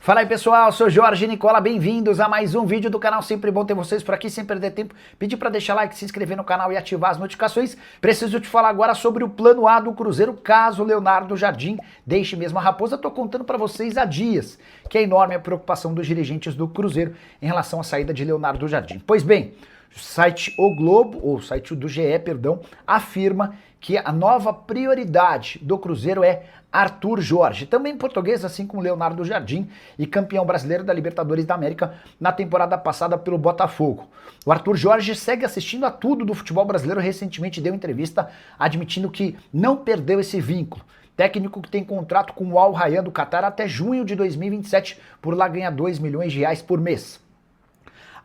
Fala aí pessoal, sou Jorge Nicola, bem-vindos a mais um vídeo do canal, sempre bom ter vocês por aqui, sem perder tempo, pedir para deixar like, se inscrever no canal e ativar as notificações. Preciso te falar agora sobre o plano A do Cruzeiro, caso Leonardo Jardim deixe mesmo a Raposa. Tô contando para vocês há dias que é enorme a preocupação dos dirigentes do Cruzeiro em relação à saída de Leonardo Jardim. Pois bem, o site O Globo, ou o site do GE, perdão, afirma que a nova prioridade do Cruzeiro é Arthur Jorge, também português, assim como Leonardo Jardim, e campeão brasileiro da Libertadores da América na temporada passada pelo Botafogo. O Arthur Jorge segue assistindo a tudo do futebol brasileiro, recentemente deu entrevista admitindo que não perdeu esse vínculo. Técnico que tem contrato com o Al Rayyan do Catar até junho de 2027, por lá ganha 2 milhões de reais por mês.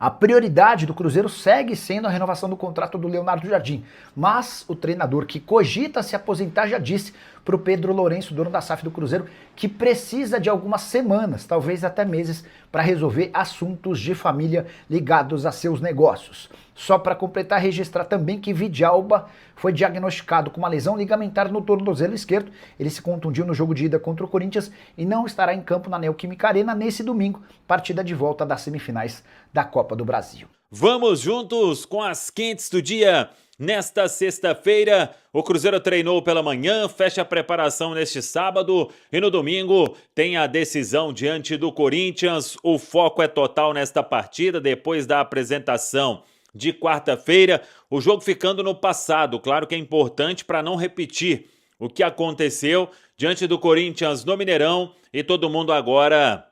A prioridade do Cruzeiro segue sendo a renovação do contrato do Leonardo Jardim, mas o treinador que cogita se aposentar já disse para o Pedro Lourenço, dono da SAF do Cruzeiro, que precisa de algumas semanas, talvez até meses, para resolver assuntos de família ligados a seus negócios. Só para completar, registrar também que Vidalba foi diagnosticado com uma lesão ligamentar no tornozelo esquerdo. Ele se contundiu no jogo de ida contra o Corinthians e não estará em campo na Neoquímica Arena nesse domingo, partida de volta das semifinais da Copa do Brasil. Vamos juntos com as quentes do dia. Nesta sexta-feira, o Cruzeiro treinou pela manhã, fecha a preparação neste sábado e no domingo tem a decisão diante do Corinthians. O foco é total nesta partida, depois da apresentação de quarta-feira, o jogo ficando no passado. Claro que é importante para não repetir o que aconteceu diante do Corinthians no Mineirão e todo mundo agora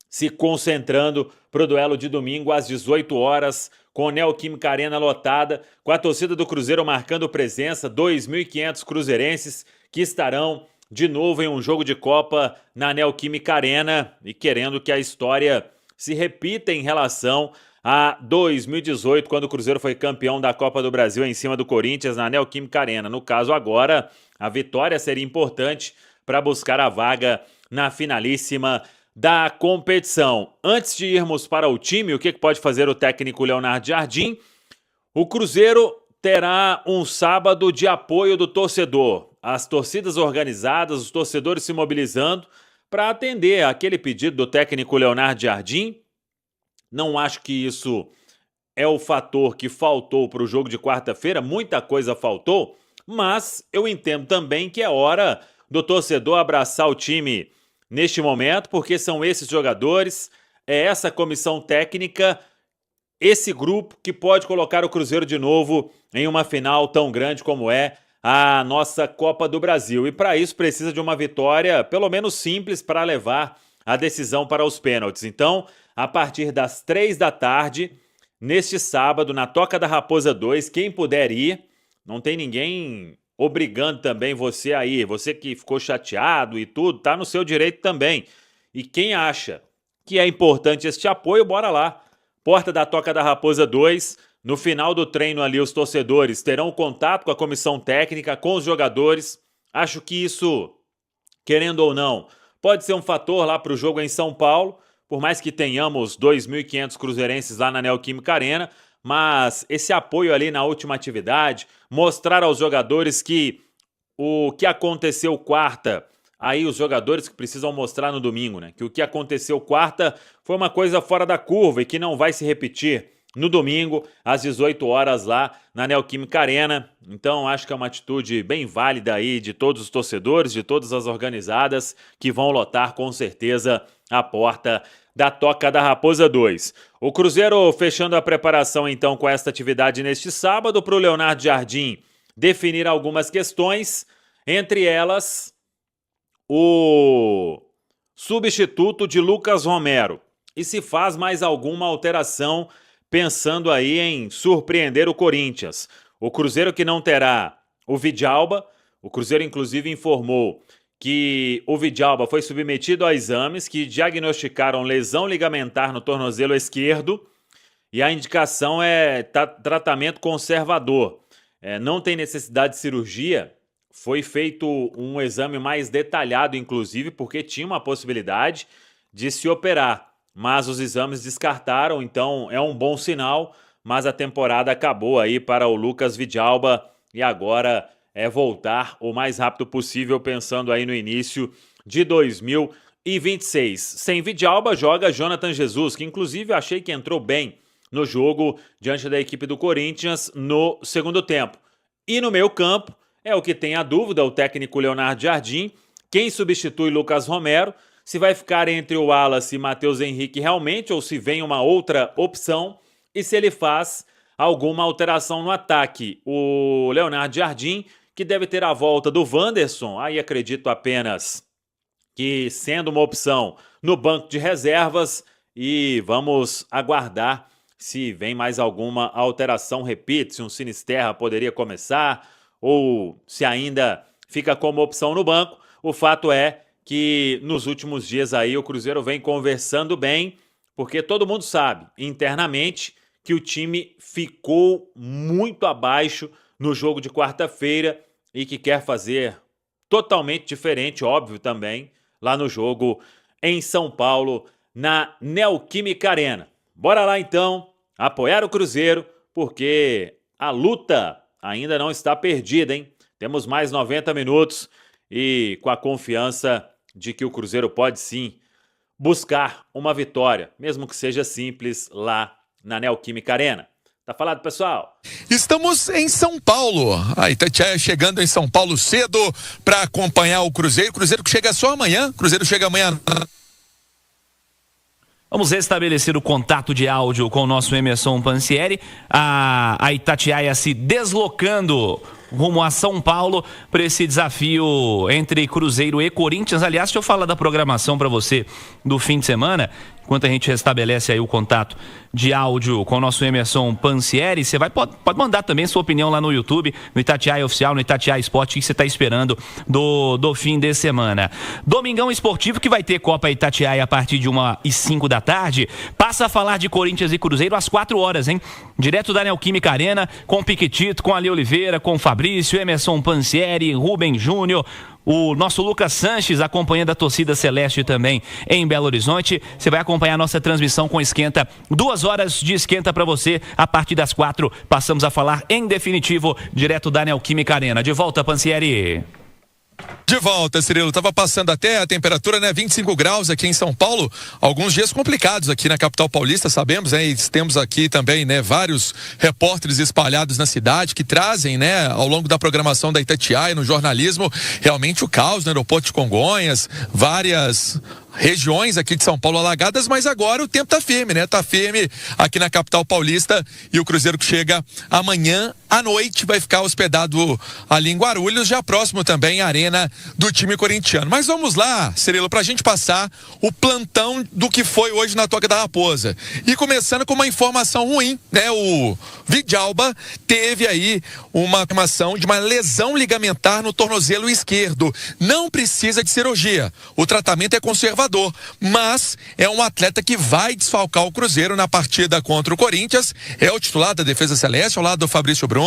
se concentrando para o duelo de domingo às 18 horas, com a Neoquímica Arena lotada, com a torcida do Cruzeiro marcando presença, 2.500 cruzeirenses que estarão de novo em um jogo de Copa na Neoquímica Arena e querendo que a história se repita em relação a 2018, quando o Cruzeiro foi campeão da Copa do Brasil em cima do Corinthians na Neoquímica Arena. No caso agora, a vitória seria importante para buscar a vaga na finalíssima da competição. Antes de irmos para o time, o que pode fazer o técnico Leonardo Jardim? O Cruzeiro terá um sábado de apoio do torcedor. As torcidas organizadas, os torcedores se mobilizando para atender aquele pedido do técnico Leonardo Jardim. Não acho que isso é o fator que faltou para o jogo de quarta-feira, muita coisa faltou, mas eu entendo também que é hora do torcedor abraçar o time neste momento, porque são esses jogadores, é essa comissão técnica, esse grupo que pode colocar o Cruzeiro de novo em uma final tão grande como é a nossa Copa do Brasil. E para isso precisa de uma vitória, pelo menos simples, para levar a decisão para os pênaltis. Então, a partir das 3 da tarde, neste sábado, na Toca da Raposa 2, quem puder ir, não tem ninguém obrigando também você a ir, você que ficou chateado e tudo, tá no seu direito também. E quem acha que é importante este apoio, bora lá. Porta da Toca da Raposa 2, no final do treino ali os torcedores terão contato com a comissão técnica, com os jogadores. Acho que isso, querendo ou não, pode ser um fator lá para o jogo em São Paulo, por mais que tenhamos 2.500 cruzeirenses lá na Neoquímica Arena, mas esse apoio ali na última atividade, mostrar aos jogadores que o que aconteceu quarta, aí os jogadores que precisam mostrar no domingo, né? Que o que aconteceu quarta foi uma coisa fora da curva e que não vai se repetir no domingo, às 18 horas lá na Neoquímica Arena. Então acho que é uma atitude bem válida aí de todos os torcedores, de todas as organizadas que vão lotar com certeza a porta da Toca da Raposa 2. O Cruzeiro fechando a preparação então com esta atividade neste sábado para o Leonardo Jardim definir algumas questões, entre elas o substituto de Lucas Romero. E se faz mais alguma alteração pensando aí em surpreender o Corinthians. O Cruzeiro que não terá o Vidalba, o Cruzeiro inclusive informou que o Vidalba foi submetido a exames que diagnosticaram lesão ligamentar no tornozelo esquerdo e a indicação é tratamento conservador. Não tem necessidade de cirurgia, foi feito um exame mais detalhado, inclusive, porque tinha uma possibilidade de se operar, mas os exames descartaram, então é um bom sinal, mas a temporada acabou aí para o Lucas Vidalba e agora é voltar o mais rápido possível, pensando aí no início de 2022. e 26. Sem Vidalba, joga Jonathan Jesus, que inclusive achei que entrou bem no jogo diante da equipe do Corinthians no segundo tempo. E no meio campo, é o que tem a dúvida, o técnico Leonardo Jardim, quem substitui Lucas Romero, se vai ficar entre o Wallace e Matheus Henrique realmente, ou se vem uma outra opção, e se ele faz alguma alteração no ataque. O Leonardo Jardim, que deve ter a volta do Wanderson, aí acredito apenas que sendo uma opção no banco de reservas, e vamos aguardar se vem mais alguma alteração, repito, se um Sinisterra poderia começar, ou se ainda fica como opção no banco. O fato é que nos últimos dias aí o Cruzeiro vem conversando bem, porque todo mundo sabe, internamente, que o time ficou muito abaixo no jogo de quarta-feira e que quer fazer totalmente diferente, óbvio também, lá no jogo em São Paulo, na Neoquímica Arena. Bora lá então, apoiar o Cruzeiro, porque a luta ainda não está perdida, hein? Temos mais 90 minutos e com a confiança de que o Cruzeiro pode sim buscar uma vitória, mesmo que seja simples, lá na Neoquímica Arena. Tá falado, pessoal? Estamos em São Paulo. A Itatiaia chegando em São Paulo cedo para acompanhar o Cruzeiro. Cruzeiro que chega só amanhã. Cruzeiro chega amanhã. Vamos restabelecer o contato de áudio com o nosso Emerson Pansieri. A Itatiaia se deslocando rumo a São Paulo para esse desafio entre Cruzeiro e Corinthians. Aliás, deixa eu falar da programação para você do fim de semana. Enquanto a gente restabelece aí o contato de áudio com o nosso Emerson Pansieri, você pode mandar também sua opinião lá no YouTube, no Itatiaia Oficial, no Itatiaia Esporte, o que você está esperando do fim de semana. Domingão esportivo que vai ter Copa Itatiaia a partir de 1h05 da tarde. Passa a falar de Corinthians e Cruzeiro às 4 horas, hein? Direto da Neoquímica Arena, com o Piquetito, com a Ali Oliveira, com o Fabrício, Emerson Pansieri, Rubem Júnior, o nosso Lucas Sanches acompanhando a torcida celeste também em Belo Horizonte. Você vai acompanhar a nossa transmissão com Esquenta. 2 horas de Esquenta para você. A partir das 4, passamos a falar em definitivo, direto da Neoquímica Arena. De volta, Pansieri. De volta, Cirilo. Tava passando até a temperatura, né? 25 graus aqui em São Paulo. Alguns dias complicados aqui na capital paulista, sabemos, né? E temos aqui também, né? Vários repórteres espalhados na cidade que trazem, né? Ao longo da programação da Itatiaia, no jornalismo, realmente o caos no aeroporto de Congonhas, várias regiões aqui de São Paulo alagadas, mas agora o tempo tá firme, né? Tá firme aqui na capital paulista e o Cruzeiro que chega amanhã à noite vai ficar hospedado ali em Guarulhos, já próximo também à arena do time corintiano. Mas vamos lá, Cirilo, pra gente passar o plantão do que foi hoje na Toca da Raposa. E começando com uma informação ruim, né? O Vidalba teve aí uma informação de uma lesão ligamentar no tornozelo esquerdo. Não precisa de cirurgia. O tratamento é conservador, mas é um atleta que vai desfalcar o Cruzeiro na partida contra o Corinthians. É o titular da Defesa Celeste, ao lado do Fabrício Bruno.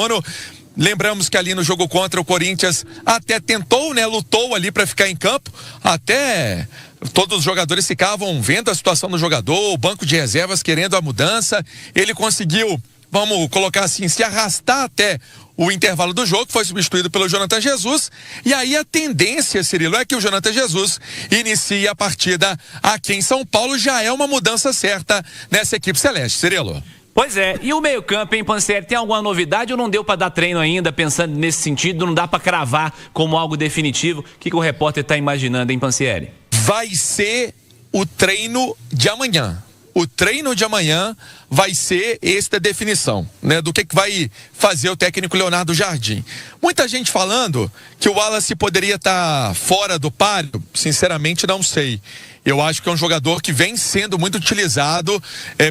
Lembramos que ali no jogo contra o Corinthians até tentou, né? Lutou ali para ficar em campo, até todos os jogadores ficavam vendo a situação do jogador, o banco de reservas querendo a mudança. Ele conseguiu, vamos colocar assim, se arrastar até o intervalo do jogo, foi substituído pelo Jonathan Jesus, e aí a tendência, Cirilo, é que o Jonathan Jesus inicie a partida aqui em São Paulo. Já é uma mudança certa nessa equipe celeste, Cirilo. Pois é, e o meio-campo, hein, Pansieri, tem alguma novidade ou não deu para dar treino ainda, pensando nesse sentido, não dá para cravar como algo definitivo? O que o repórter está imaginando, hein, Pansieri? Vai ser o treino de amanhã. O treino de amanhã vai ser esta definição, né, do que vai fazer o técnico Leonardo Jardim. Muita gente falando que o Wallace poderia estar fora do páreo, sinceramente não sei. Eu acho que é um jogador que vem sendo muito utilizado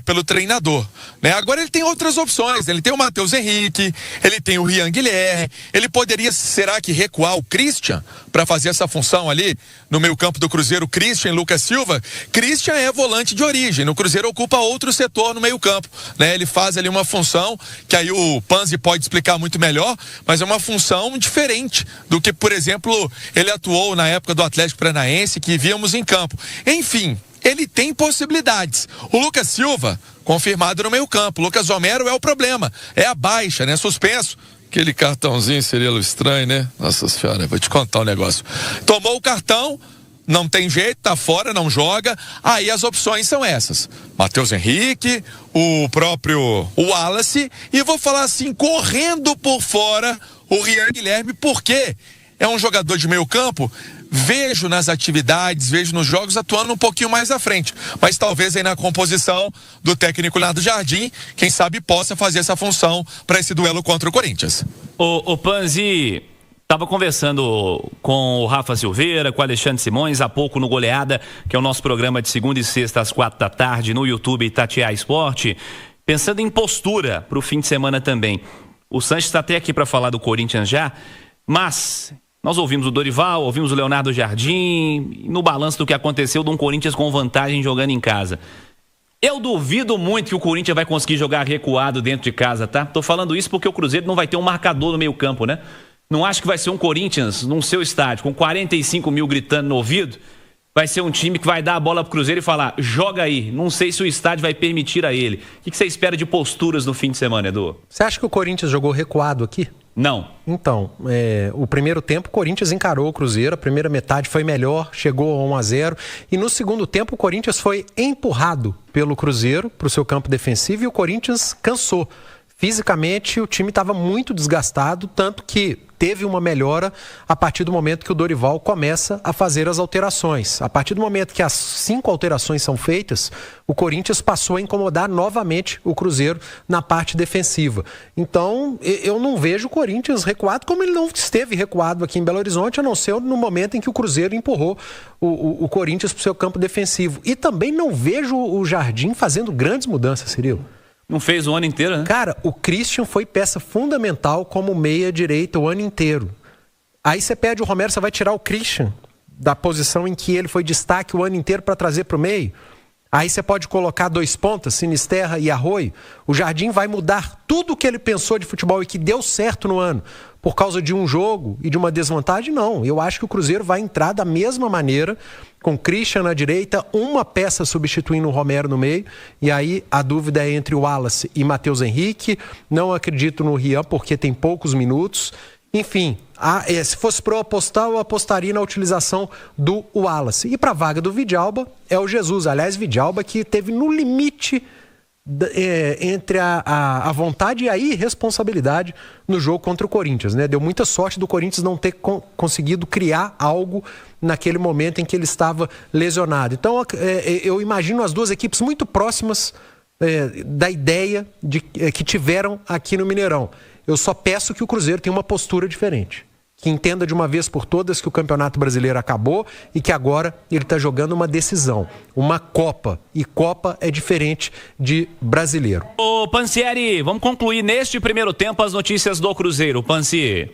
pelo treinador, né? Agora ele tem outras opções, ele tem o Matheus Henrique, ele tem o Rian Guilherme, ele poderia, será que recuar o Christian para fazer essa função ali no meio campo do Cruzeiro, Christian e Lucas Silva? Christian é volante de origem, no Cruzeiro ocupa outro setor no meio campo, né? Ele faz ali uma função que aí o Panzi pode explicar muito melhor, mas é uma função diferente do que, por exemplo, ele atuou na época do Atlético Paranaense, que víamos em campo. Enfim, ele tem possibilidades. O Lucas Silva, confirmado no meio campo. Lucas Romero é o problema, é a baixa, né? Suspenso. Aquele cartãozinho, Cirilo, estranho, né? Nossa senhora, vou te contar um negócio. Tomou o cartão, não tem jeito, tá fora, não joga. Aí as opções são essas: Matheus Henrique, o próprio Wallace, e vou falar assim, correndo por fora, o Rian Guilherme, porque é um jogador de meio campo. Vejo nas atividades, vejo nos jogos atuando um pouquinho mais à frente, mas talvez aí na composição do técnico Leonardo Jardim, quem sabe possa fazer essa função para esse duelo contra o Corinthians. O Panzi estava conversando com o Rafa Silveira, com o Alexandre Simões, há pouco no Goleada, que é o nosso programa de segunda e sexta às 4 da tarde no YouTube Itatiaia Esporte, pensando em postura para o fim de semana também. O Sanches está até aqui para falar do Corinthians já, mas nós ouvimos o Dorival, ouvimos o Leonardo Jardim, no balanço do que aconteceu de um Corinthians com vantagem jogando em casa. Eu duvido muito que o Corinthians vai conseguir jogar recuado dentro de casa, tá? Tô falando isso porque o Cruzeiro não vai ter um marcador no meio campo, né? Não acho que vai ser um Corinthians num seu estádio, com 45 mil gritando no ouvido, vai ser um time que vai dar a bola pro Cruzeiro e falar, joga aí. Não sei se o estádio vai permitir a ele. O que você espera de posturas no fim de semana, Edu? Você acha que o Corinthians jogou recuado aqui? Não. Então, o primeiro tempo o Corinthians encarou o Cruzeiro, a primeira metade foi melhor, chegou a 1-0, e no segundo tempo o Corinthians foi empurrado pelo Cruzeiro para o seu campo defensivo e o Corinthians cansou. Fisicamente o time estava muito desgastado, tanto que teve uma melhora a partir do momento que o Dorival começa a fazer as alterações. A partir do momento que as 5 alterações são feitas, o Corinthians passou a incomodar novamente o Cruzeiro na parte defensiva. Então, eu não vejo o Corinthians recuado como ele não esteve recuado aqui em Belo Horizonte, a não ser no momento em que o Cruzeiro empurrou o Corinthians para o seu campo defensivo. E também não vejo o Jardim fazendo grandes mudanças, Cirilo. Não fez o ano inteiro, né? Cara, o Christian foi peça fundamental como meia-direita o ano inteiro. Aí você pede o Romero, você vai tirar o Christian da posição em que ele foi destaque o ano inteiro para trazer para o meio. Aí você pode colocar 2 pontas, Sinisterra e Arroio. O Jardim vai mudar tudo o que ele pensou de futebol e que deu certo no ano por causa de um jogo e de uma desvantagem? Não. Eu acho que o Cruzeiro vai entrar da mesma maneira, com Christian na direita, uma peça substituindo o Romero no meio. E aí a dúvida é entre o Wallace e Matheus Henrique. Não acredito no Rian porque tem poucos minutos. Enfim, se fosse para eu apostar, eu apostaria na utilização do Wallace. E para a vaga do Vidalba é o Jesus. Aliás, Vidalba que teve no limite entre a vontade e a irresponsabilidade no jogo contra o Corinthians, né? Deu muita sorte do Corinthians não ter conseguido criar algo naquele momento em que ele estava lesionado. Então, eu imagino as duas equipes muito próximas da ideia que tiveram aqui no Mineirão. Eu só peço que o Cruzeiro tenha uma postura diferente. Que entenda de uma vez por todas que o Campeonato Brasileiro acabou e que agora ele está jogando uma decisão, uma Copa. E Copa é diferente de Brasileiro. Ô Pansieri, vamos concluir neste primeiro tempo as notícias do Cruzeiro. Pansi.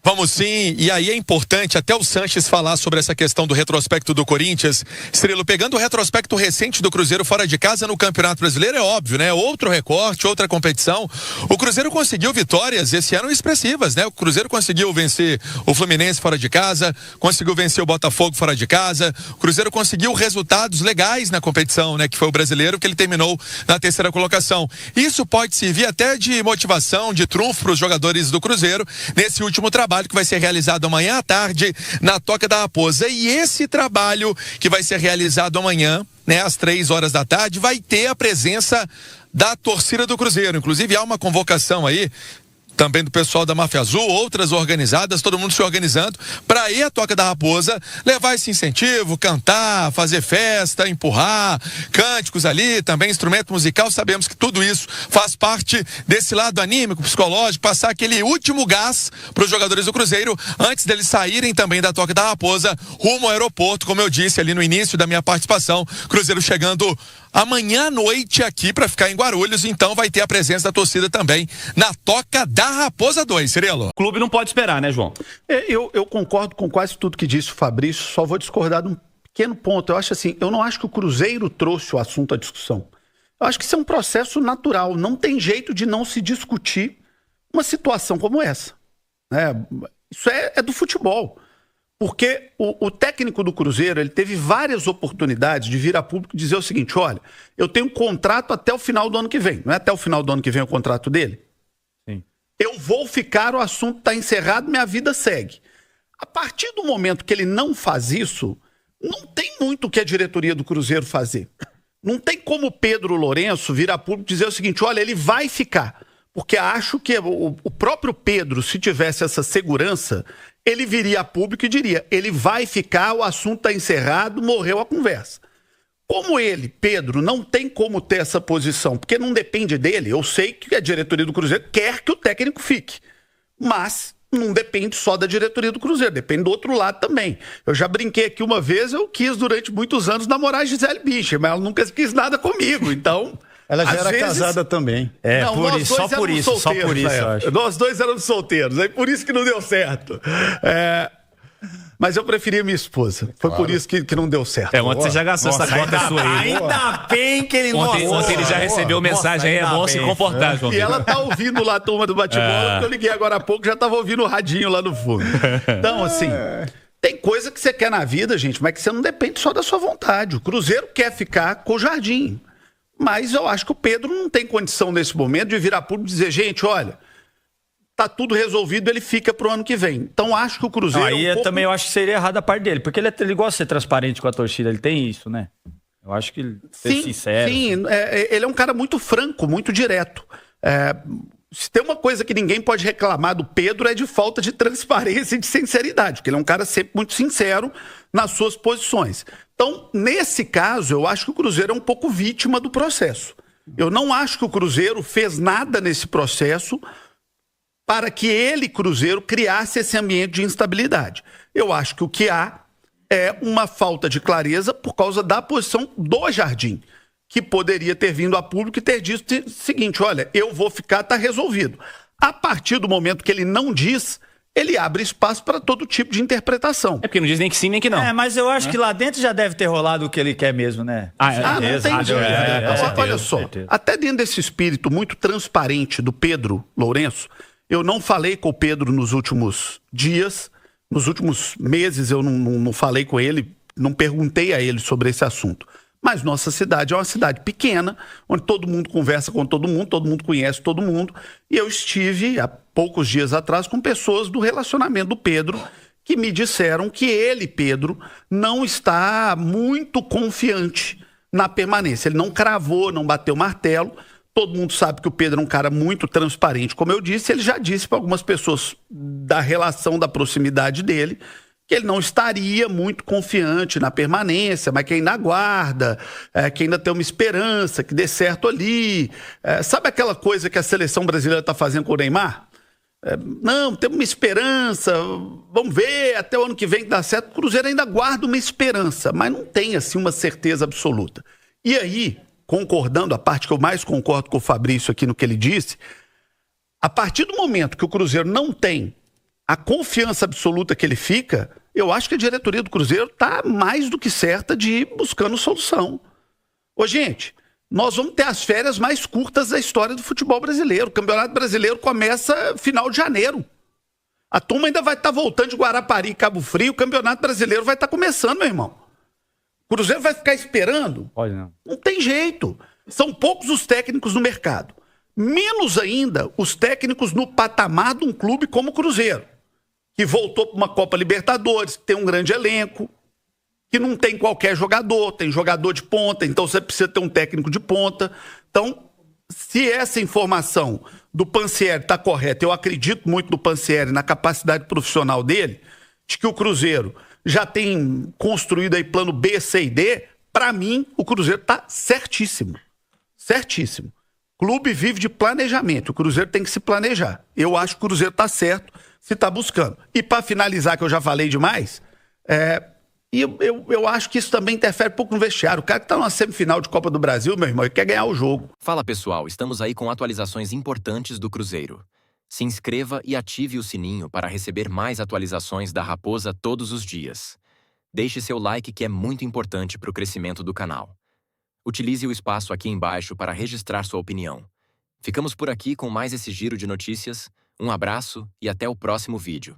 Vamos sim, e aí é importante até o Sanches falar sobre essa questão do retrospecto do Corinthians. Cirilo, pegando o retrospecto recente do Cruzeiro fora de casa no Campeonato Brasileiro, é óbvio, né? Outro recorte, outra competição. O Cruzeiro conseguiu vitórias esse ano expressivas, né? O Cruzeiro conseguiu vencer o Fluminense fora de casa, conseguiu vencer o Botafogo fora de casa. O Cruzeiro conseguiu resultados legais na competição, né? Que foi o Brasileiro, que ele terminou na 3ª colocação. Isso pode servir até de motivação, de trunfo para os jogadores do Cruzeiro nesse último trabalho que vai ser realizado amanhã à tarde na Toca da Raposa. E esse trabalho que vai ser realizado amanhã, né, às 3 horas da tarde, vai ter a presença da torcida do Cruzeiro. Inclusive há uma convocação aí também do pessoal da Máfia Azul, outras organizadas, todo mundo se organizando para ir à Toca da Raposa, levar esse incentivo, cantar, fazer festa, empurrar, cânticos ali, também instrumento musical. Sabemos que tudo isso faz parte desse lado anímico, psicológico, passar aquele último gás para os jogadores do Cruzeiro antes deles saírem também da Toca da Raposa rumo ao aeroporto, como eu disse ali no início da minha participação. Cruzeiro chegando amanhã à noite aqui para ficar em Guarulhos, então vai ter a presença da torcida também na Toca da Raposa 2, Cirilo. O clube não pode esperar, né, João? Eu concordo com quase tudo que disse o Fabrício, só vou discordar de um pequeno ponto. Eu acho assim, eu não acho que o Cruzeiro trouxe o assunto à discussão. Eu acho que isso é um processo natural, não tem jeito de não se discutir uma situação como essa, né? Isso é do futebol. Porque o técnico do Cruzeiro, ele teve várias oportunidades de vir a público e dizer o seguinte: olha, eu tenho um contrato até o final do ano que vem. Não é até o final do ano que vem o contrato dele? Sim. Eu vou ficar, o assunto está encerrado, minha vida segue. A partir do momento que ele não faz isso, não tem muito o que a diretoria do Cruzeiro fazer. Não tem como o Pedro Lourenço vir a público e dizer o seguinte, olha, ele vai ficar. Porque acho que o próprio Pedro, se tivesse essa segurança, ele viria a público e diria, ele vai ficar, o assunto está encerrado, morreu a conversa. Como ele, Pedro, não tem como ter essa posição, porque não depende dele, eu sei que a diretoria do Cruzeiro quer que o técnico fique, mas não depende só da diretoria do Cruzeiro, depende do outro lado também. Eu já brinquei aqui uma vez, eu quis durante muitos anos namorar a Gisele Bündchen, mas ela nunca quis nada comigo, então... Ela já era casada também. É, não, só por isso, eu acho. Nós dois éramos solteiros, aí por isso que não deu certo. Mas eu preferia minha esposa. Foi por isso que não deu certo. Ontem você já gastou essa cota sua aí. Ainda bem que ele não... Ontem ele já recebeu mensagem aí, é bom se comportar, João. E ela tá ouvindo lá a turma do bate-bola, porque eu liguei agora há pouco, já tava ouvindo o radinho lá no fundo. Então, assim... Tem coisa que você quer na vida, gente, mas que você não depende só da sua vontade. O Cruzeiro quer ficar com o Jardim. Mas eu acho que o Pedro não tem condição nesse momento de virar público e dizer, gente, olha, tá tudo resolvido, ele fica pro ano que vem. Então acho que o Cruzeiro... Aí também eu acho que seria errado a parte dele, porque ele gosta de ser transparente com a torcida, ele tem isso, né? Eu acho que ele ser sincero. Sim, ele é um cara muito franco, muito direto. Se tem uma coisa que ninguém pode reclamar do Pedro é de falta de transparência e de sinceridade, porque ele é um cara sempre muito sincero nas suas posições. Então, nesse caso, eu acho que o Cruzeiro é um pouco vítima do processo. Eu não acho que o Cruzeiro fez nada nesse processo para que ele, Cruzeiro, criasse esse ambiente de instabilidade. Eu acho que o que há é uma falta de clareza por causa da posição do Jardim, que poderia ter vindo a público e ter dito o seguinte, olha, eu vou ficar, tá resolvido. A partir do momento que ele não diz, ele abre espaço para todo tipo de interpretação. É porque não diz nem que sim, nem que não. Mas eu acho que lá dentro já deve ter rolado o que ele quer mesmo, né? Não tem dúvida. Olha só, certeza. até dentro desse espírito muito transparente do Pedro Lourenço, eu não falei com o Pedro nos últimos dias, nos últimos meses eu não falei com ele, não perguntei a ele sobre esse assunto. Mas nossa cidade é uma cidade pequena, onde todo mundo conversa com todo mundo conhece todo mundo. E eu estive, há poucos dias atrás, com pessoas do relacionamento do Pedro, que me disseram que ele, Pedro, não está muito confiante na permanência. Ele não cravou, não bateu martelo. Todo mundo sabe que o Pedro é um cara muito transparente. Como eu disse, ele já disse para algumas pessoas da relação, da proximidade dele, que ele não estaria muito confiante na permanência, mas que ainda aguarda, que ainda tem uma esperança, que dê certo ali. Sabe aquela coisa que a seleção brasileira está fazendo com o Neymar? Não, temos uma esperança, vamos ver, até o ano que vem que dá certo. O Cruzeiro ainda guarda uma esperança, mas não tem assim uma certeza absoluta. E aí, concordando, a parte que eu mais concordo com o Fabrício aqui no que ele disse, a partir do momento que o Cruzeiro não tem a confiança absoluta que ele fica, eu acho que a diretoria do Cruzeiro está mais do que certa de ir buscando solução. Ô, gente, nós vamos ter as férias mais curtas da história do futebol brasileiro. O Campeonato Brasileiro começa final de janeiro. A turma ainda vai estar voltando de Guarapari e Cabo Frio, o Campeonato Brasileiro vai estar começando, meu irmão. O Cruzeiro vai ficar esperando? Pode não. Não tem jeito. São poucos os técnicos no mercado. Menos ainda os técnicos no patamar de um clube como o Cruzeiro, que voltou para uma Copa Libertadores, que tem um grande elenco, que não tem qualquer jogador, tem jogador de ponta, então você precisa ter um técnico de ponta. Então, se essa informação do Pansieri está correta, eu acredito muito no Pansieri, na capacidade profissional dele, de que o Cruzeiro já tem construído aí plano B, C e D, para mim o Cruzeiro está certíssimo. Certíssimo. Clube vive de planejamento, o Cruzeiro tem que se planejar. Eu acho que o Cruzeiro está certo se está buscando. E para finalizar, que eu já falei demais, eu acho que isso também interfere um pouco no vestiário. O cara que está numa semifinal de Copa do Brasil, meu irmão, ele quer ganhar o jogo. Fala pessoal, estamos aí com atualizações importantes do Cruzeiro. Se inscreva e ative o sininho para receber mais atualizações da Raposa todos os dias. Deixe seu like que é muito importante para o crescimento do canal. Utilize o espaço aqui embaixo para registrar sua opinião. Ficamos por aqui com mais esse giro de notícias. Um abraço e até o próximo vídeo.